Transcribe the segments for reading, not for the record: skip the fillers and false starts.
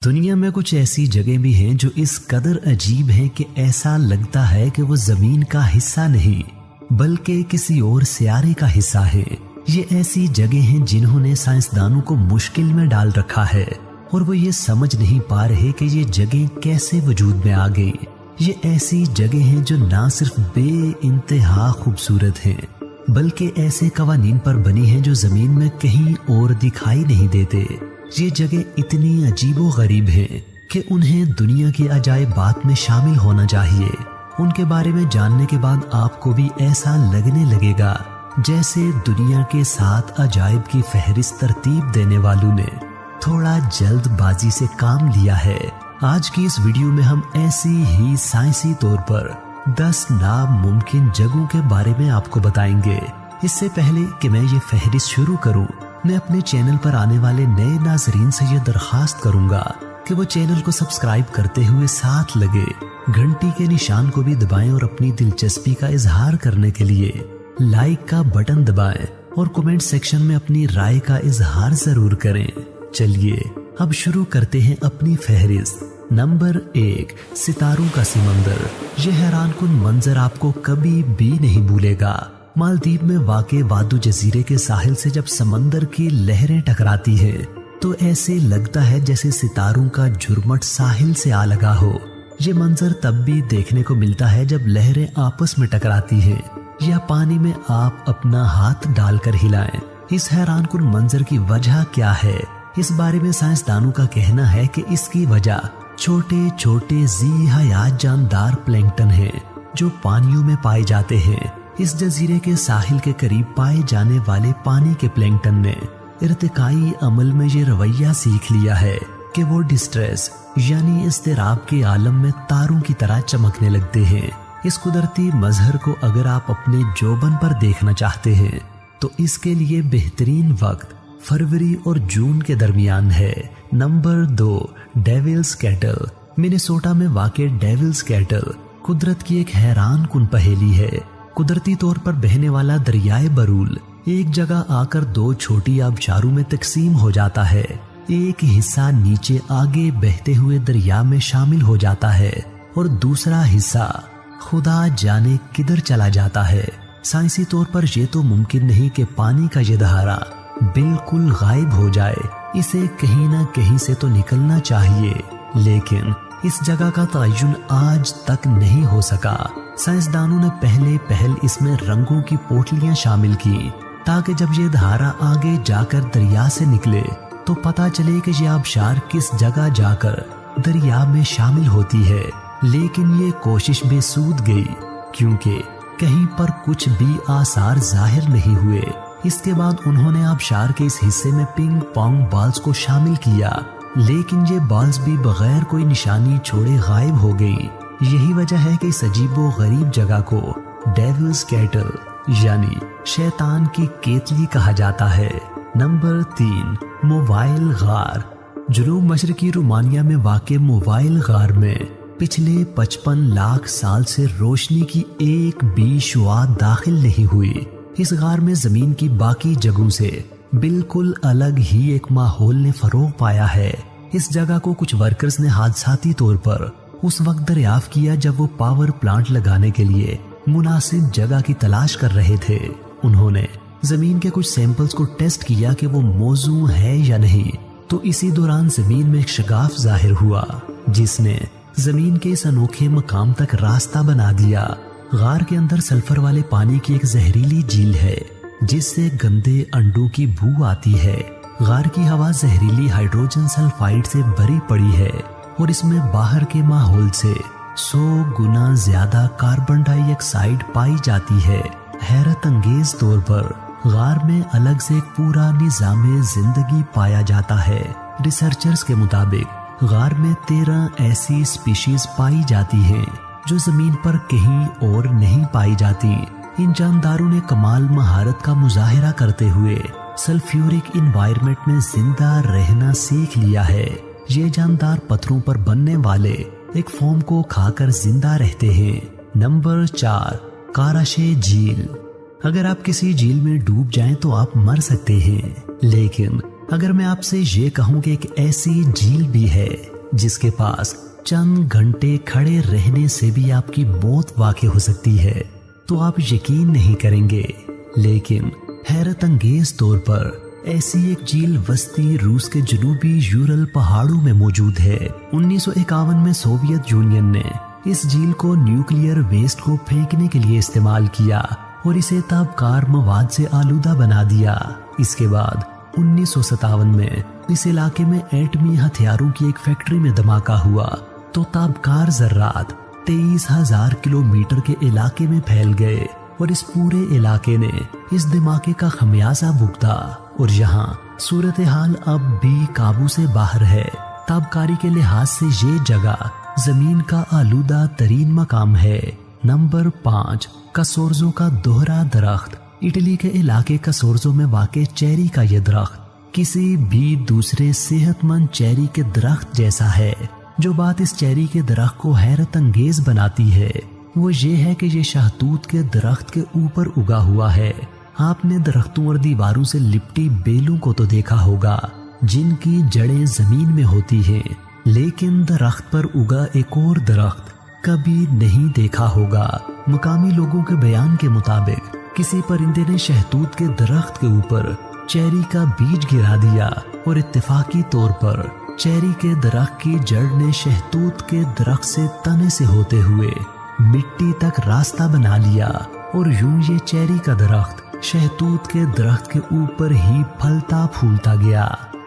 दुनिया में कुछ ऐसी जगह भी हैं जो इस कदर अजीब हैं कि ऐसा लगता है कि वो जमीन का हिस्सा नहीं बल्कि किसी और सियारे का हिस्सा है। ये ऐसी जगह हैं जिन्होंने साइंसदानों को मुश्किल में डाल रखा है और वो ये समझ नहीं पा रहे कि ये जगह कैसे वजूद में आ गई। ये ऐसी जगह हैं जो ना सिर्फ बेइंतहा खूबसूरत हैं बल्कि ऐसे कवानीन पर बनी हैं जो जमीन में कहीं और दिखाई नहीं देते। ये जगह इतनी अजीबो-गरीब हैं कि उन्हें दुनिया की अजायबात में शामिल होना चाहिए। उनके बारे में जानने के बाद आपको भी ऐसा लगने लगेगा जैसे दुनिया के 7 अजायब की फहरिस्त तरतीब देने वालों ने थोड़ा जल्दबाजी से काम लिया है। आज की इस वीडियो में हम ऐसी ही साइंसी तौर पर 10 नामुमकिन जगहों के बारे में आपको बताएंगे। इससे पहले कि मैं ये फहरिस्त शुरू करूं, मैं अपने चैनल पर आने वाले नए नाजरीन से ये दरखास्त करूंगा कि वो चैनल को सब्सक्राइब करते हुए साथ लगे घंटी के निशान को भी दबाएं और अपनी दिलचस्पी का इजहार करने के लिए लाइक का बटन दबाएं और कमेंट सेक्शन में अपनी राय का इजहार जरूर करें। चलिए अब शुरू करते हैं अपनी फहरिस्त। नंबर 1, सितारों का समंदर। यह हैरानकुन मंजर आपको कभी भी नहीं भूलेगा। मालदीव में वाक़े वादू जजीरे के साहिल से जब समंदर की लहरें टकराती हैं तो ऐसे लगता है जैसे सितारों का झुरमट साहिल से आ लगा हो। ये मंजर तब भी देखने को मिलता है जब लहरें आपस में टकराती हैं या पानी में आप अपना हाथ डालकर हिलाएं। इस हैरानकुन मंजर की वजह क्या है? इस बारे में साइंसदानों का कहना है कि इसकी वजह छोटे छोटे जी हयात जानदार प्लैंकटन हैं जो पानियों में पाए जाते हैं। इस जजीरे के साहिल के करीब पाए जाने वाले पानी के प्लैंकटन ने इर्तिकाई अमल में ये रवैया सीख लिया है कि वो डिस्ट्रेस यानी इज़्तिराब के आलम में तारों की तरह चमकने लगते हैं। इस कुदरती मजहर को अगर आप अपने जोबन पर देखना चाहते हैं तो इसके लिए बेहतरीन वक्त फरवरी और जून के दरमियान है। Number 2, devils cattle. मिनेसोटा में वाक़े डेविल्स कैटल कुदरत की एक हैरान कुन पहेली है। कुदरती तौर पर बहने वाला दरियाए बरूल एक जगह आकर 2 छोटी आबशारों में तकसीम हो जाता है। एक हिस्सा नीचे आगे बहते हुए दरिया में शामिल हो जाता है और दूसरा हिस्सा खुदा जाने किधर चला जाता है। साइंसी तौर पर यह तो मुमकिन नहीं कि पानी का ये धारा बिल्कुल गायब हो जाए। इसे कहीं ना कहीं से तो निकलना चाहिए, लेकिन इस जगह का तयन आज तक नहीं हो सका। साइंसदानों ने पहल इसमें रंगों की पोटलियां शामिल की ताकि जब ये धारा आगे जाकर दरिया से निकले तो पता चले कि ये आबशार किस जगह जाकर दरिया में शामिल होती है। लेकिन ये कोशिश बेसूद गई क्योंकि कहीं पर कुछ भी आसार जाहिर नहीं हुए। इसके बाद उन्होंने आबशार के इस हिस्से में पिंग पोंग बॉल्स को शामिल किया, लेकिन ये बॉल्स भी बगैर कोई निशानी छोड़े गायब हो गई। यही वजह है कि इस अजीबो गरीब जगह को डेविल्स कैटल यानी शैतान की केतली कहा जाता है। नंबर 3, मोबाइल गार। जुनूब मशरकी रोमानिया में वाक़े मोबाइल गार में पिछले 55 लाख साल से रोशनी की एक भी शुआ दाखिल नहीं हुई। इस गार में जमीन की बाकी जगहों से बिल्कुल अलग ही एक माहौल ने फरोग पाया है। इस जगह को कुछ वर्कर्स ने हादसाती तौर पर उस वक्त दरियाफ्त किया जब वो पावर प्लांट लगाने के लिए मुनासिब जगह की तलाश कर रहे थे। उन्होंने जमीन के कुछ सैंपल्स को टेस्ट किया कि वो मौजू है या नहीं, तो इसी दौरान जमीन में एक शगाफ जाहिर हुआ जिसने जमीन के इस अनोखे मकाम तक रास्ता बना दिया। गार के अंदर सल्फर वाले पानी की एक जहरीली झील है जिससे गंदे अंडों की बू आती है। गार की हवा जहरीली हाइड्रोजन सल्फाइड से भरी पड़ी है और इसमें बाहर के माहौल से 100 गुना ज्यादा कार्बन डाइऑक्साइड पाई जाती है। हैरत अंगेज तौर पर गार में अलग से एक पूरा निजामे जिंदगी पाया जाता है। रिसर्चर्स के मुताबिक गार में 13 ऐसी स्पीशीज पाई जाती हैं जो जमीन पर कहीं और नहीं पाई जाती। इन जानदारों ने कमाल महारत का मुजाहिरा करते हुए सल्फ्यूरिक एनवायरनमेंट में जिंदा रहना सीख लिया है। ये जानदार पत्थरों पर बनने वाले एक फोम को खाकर जिंदा रहते हैं। नंबर 4, काराशे झील। अगर आप किसी झील में डूब जाएं तो आप मर सकते हैं, लेकिन अगर मैं आपसे ये कहूं कि एक ऐसी झील भी है जिसके पास चंद घंटे खड़े रहने से भी आपकी मौत वाक़ई हो सकती है, तो आप यकीन नहीं करेंगे। लेकिन हैरत अंगेज तौर पर ऐसी एक झील वस्ती रूस के जनूबी यूरल पहाड़ों में मौजूद है। 1951 में सोवियत यूनियन ने इस झील को न्यूक्लियर वेस्ट को फेंकने के लिए इस्तेमाल किया और इसे ताबकार मवाद से आलूदा बना दिया। इसके बाद 1957 में इस इलाके में एटमी हथियारों की एक फैक्ट्री में धमाका हुआ तो ताबकार जर्रात 23,000 किलोमीटर के इलाके में फैल गए और इस पूरे इलाके ने इस धमाके का खमियाजा भुगता और यहाँ सूरत हाल अब भी काबू से बाहर है। ताबकारी के लिहाज से ये जगह जमीन का आलूदा तरीन मकाम है। नंबर 5, कसोर्जो का दोहरा दरख्त। इटली के इलाके कसोर्जो में वाक़े चेरी का यह दरख्त किसी भी दूसरे सेहतमंद चेरी के दरख्त जैसा है। जो बात इस चेरी के दरख्त को हैरत अंगेज बनाती है वो ये है कि ये शहतूत के दरख्त के ऊपर उगा हुआ है। आपने दरख्तों और दीवारों से लिपटी बेलों को तो देखा होगा जिनकी जड़ें जमीन में होती हैं, लेकिन दरख्त पर उगा एक और दरख्त कभी नहीं देखा होगा। मुकामी लोगों के बयान के मुताबिक किसी परिंदे ने शहतूत के दरख्त के ऊपर चेरी का बीज गिरा दिया और इत्तेफाकी तौर पर चेरी के दरख्त की जड़ ने शहतूत के दरख्त से तने से होते हुए मिट्टी तक रास्ता बना लिया और यूं ये चेरी का दरख्त शहतूत के दरख्त के ऊपर ही फलता फूलता गया।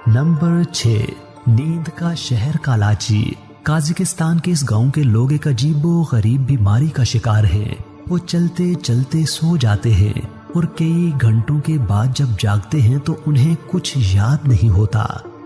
नंबर 6, नींद का शहर कालाची। काजाकिस्तान के इस गांव के लोग एक अजीबो गरीब बीमारी का शिकार हैं। वो चलते चलते सो जाते हैं और कई घंटों के बाद जब जागते हैं तो उन्हें कुछ याद नहीं होता।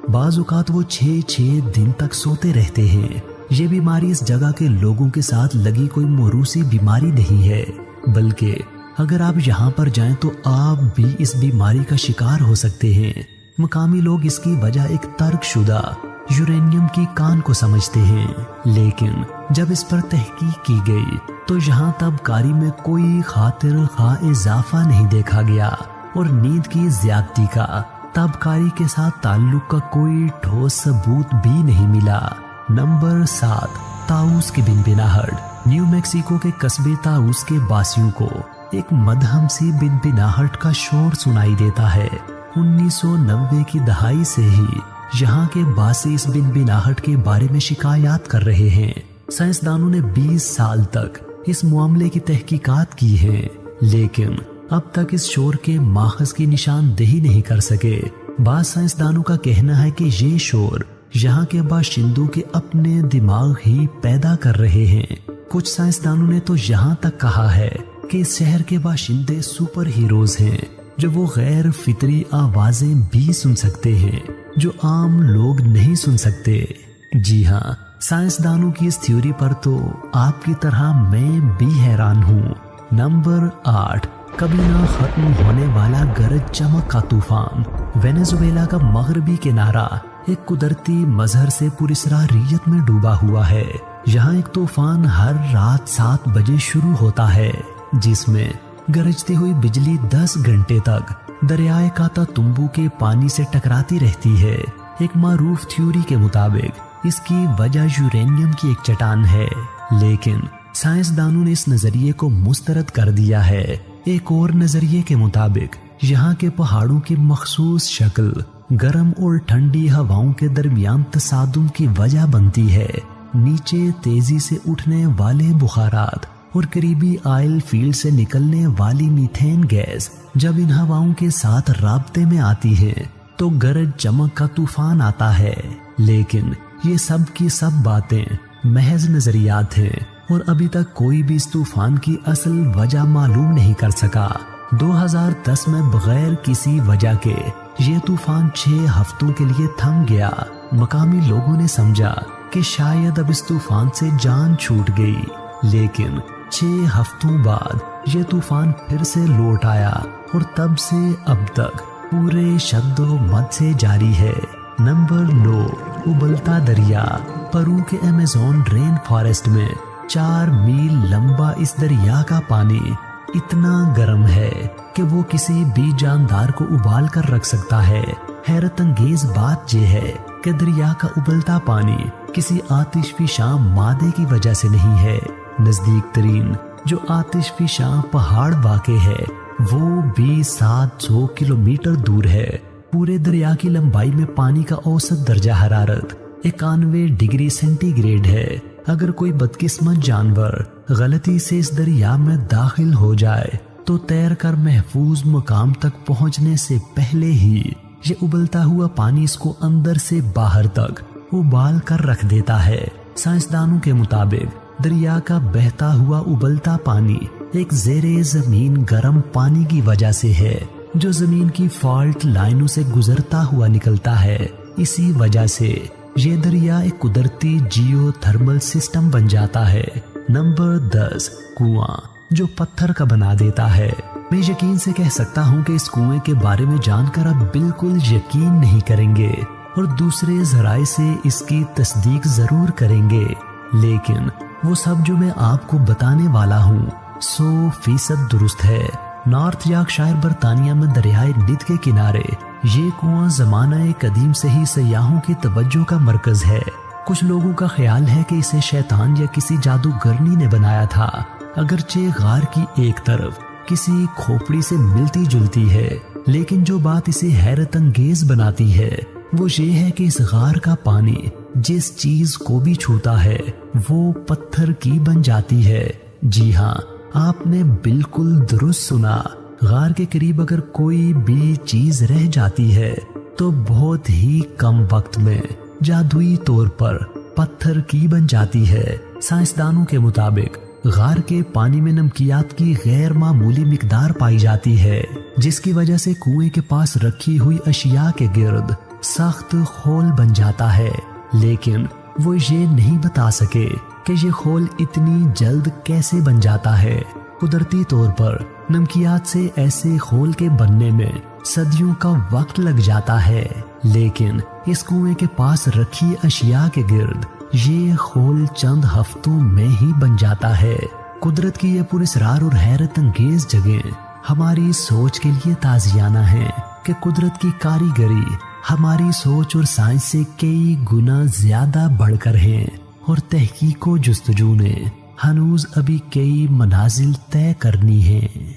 बाज़ औक़ात वो 6 दिन तक सोते रहते हैं। ये बीमारी इस जगह के लोगों के साथ लगी कोई मौरूसी बीमारी नहीं है, बल्कि अगर आप यहाँ पर जाएं तो आप भी इस बीमारी का शिकार हो सकते हैं। मुकामी लोग इसकी वजह एक तर्कशुदा यूरेनियम की कान को समझते हैं, लेकिन जब इस पर तहकीक की गई तो यहाँ तबकारी में कोई खातिर खा इजाफा नहीं देखा गया और नींद की ज्यादती का तबकारी के साथ ताल्लुक का कोई ठोस सबूत भी नहीं मिला। नंबर 7, ताउस की बिनबिनाहट। न्यू मैक्सिको के कस्बे ताउस के बासियों को एक मदहम सी बिनबिनाहट का शोर सुनाई देता है। 1990 की दहाई से ही यहाँ के बासी इस बिनबिनाहट के बारे में शिकायत कर रहे हैं। साइंसदानों ने 20 साल तक इस मामले की तहकीकात की है, लेकिन अब तक इस शोर के माखज़ की निशानदेही नहीं कर सके। बाद साइंसदानों का कहना है कि ये शोर यहाँ के बाशिंदों के अपने दिमाग ही पैदा कर रहे हैं। कुछ साइंसदानों ने तो यहाँ तक कहा है कि इस शहर के बाशिंदे सुपर हीरोज हैं, जो वो गैर फितरी आवाजें भी सुन सकते हैं जो आम लोग नहीं सुन सकते। जी हाँ, साइंसदानों की इस थ्योरी पर तो आपकी तरह मैं भी हैरान हूँ। नंबर 8, कभी ना खत्म होने वाला गरज चमक का तूफान। वेनेजुएला का मगरबी किनारा एक कुदरती मजहर से पुरस्रारियत में डूबा हुआ है। यहाँ एक तूफान हर रात 7 बजे शुरू होता है, जिसमें गरजती हुई बिजली 10 घंटे तक दरियाए कातातुम्बू के पानी से टकराती रहती है। एक मारूफ थ्योरी के मुताबिक इसकी वजह यूरेनियम की एक चट्टान है, लेकिन साइंसदानों ने इस नजरिए को मुस्तरद कर दिया है। एक और नजरिए के मुताबिक यहाँ के पहाड़ों की मखसूस शक्ल गर्म और ठंडी हवाओं के दरमियान तसादुम की वजह बनती है। नीचे तेजी से उठने वाले बुखारात और करीबी ऑयल फील्ड से निकलने वाली मीथेन गैस जब इन हवाओं के साथ राब्ते में आती है तो गरज चमक का तूफान आता है। लेकिन ये सब की सब बातें महज नजरियात हैं और अभी तक कोई भी इस तूफान की असल वजह मालूम नहीं कर सका। 2010 में बगैर किसी वजह के ये तूफान 6 हफ्तों के लिए थम गया। मकामी लोगों ने समझा कि शायद अब इस तूफान से जान छूट गई, लेकिन 6 हफ्तों बाद ये तूफान फिर से लौट आया और तब से अब तक पूरे शद्दो मद से जारी है। नंबर 9, उबलता दरिया। पेरू के अमेज़न रेन फॉरेस्ट में 4 मील लंबा इस दरिया का पानी इतना गर्म है कि वो किसी भी जानदार को उबाल कर रख सकता है। हैरत अंगेज बात यह है कि दरिया का उबलता पानी किसी आतिशफिशा मादे की वजह से नहीं है। नजदीक तरीन जो आतिशफिशा पहाड़ वाक़े है वो भी 700 किलोमीटर दूर है। पूरे दरिया की लंबाई में पानी का औसत दर्जा हरारत 91 डिग्री सेंटीग्रेड है। अगर कोई बदकिस्मत जानवर गलती से इस दरिया में दाखिल हो जाए तो तैरकर महफूज मुकाम तक पहुंचने से पहले ही ये उबलता हुआ पानी इसको अंदर से बाहर तक उबाल कर रख देता है। साइंसदानों के मुताबिक दरिया का बहता हुआ उबलता पानी एक ज़ेरे जमीन गर्म पानी की वजह से है जो जमीन की फॉल्ट लाइनों से गुजरता हुआ निकलता है। इसी वजह से ये दरिया एक कुदरती जियो थर्मल सिस्टम बन जाता है। नंबर 10, कुआं जो पत्थर का बना देता है। मैं यकीन से कह सकता हूँ कि इस कुएं के बारे में जानकर आप बिल्कुल यकीन नहीं करेंगे और दूसरे जराए से इसकी तस्दीक जरूर करेंगे, लेकिन वो सब जो मैं आपको बताने वाला हूँ 100% दुरुस्त है। नॉर्थ यॉर्कशायर बरतानिया में दरियाए नील के किनारे ये कुआं जमाना कदीम से ही सयाहों की तवज्जो का मरकज है। कुछ लोगों का ख्याल है कि इसे शैतान या किसी जादूगरनी ने बनाया था। अगरचे गार की एक तरफ किसी खोपड़ी से मिलती जुलती है, लेकिन जो बात इसे हैरत अंगेज बनाती है वो ये है कि इस गार का पानी जिस चीज को भी छूता है वो पत्थर की बन जाती है। जी हाँ, आपने बिल्कुल दुरुस्त सुना। गार के करीब अगर कोई भी चीज रह जाती है तो बहुत ही कम वक्त में जादुई तौर पर पत्थर की बन जाती है। साइंसदानों के मुताबिक गार के पानी में नमकियात की गैर मामूली मिकदार पाई जाती है, जिसकी वजह से कुएं के पास रखी हुई अशिया के गिर्द सख्त खोल बन जाता है। लेकिन वो ये नहीं बता सके कि ये खोल इतनी जल्द कैसे बन जाता है। कुदरती तौर पर नमकियात से ऐसे खोल के बनने में सदियों का वक्त लग जाता है, लेकिन इस कुएं के पास रखी अशिया के गिर्द ये खोल चंद हफ्तों में ही बन जाता है। कुदरत की ये पुरस्रार और हैरत अंगेज जगह हमारी सोच के लिए ताजियाना है कि कुदरत की कारीगरी हमारी सोच और साइंस से कई गुना ज्यादा बढ़कर है और तहकीक व जुस्तजू ने हनूज अभी कई मनाजिल तय करनी है।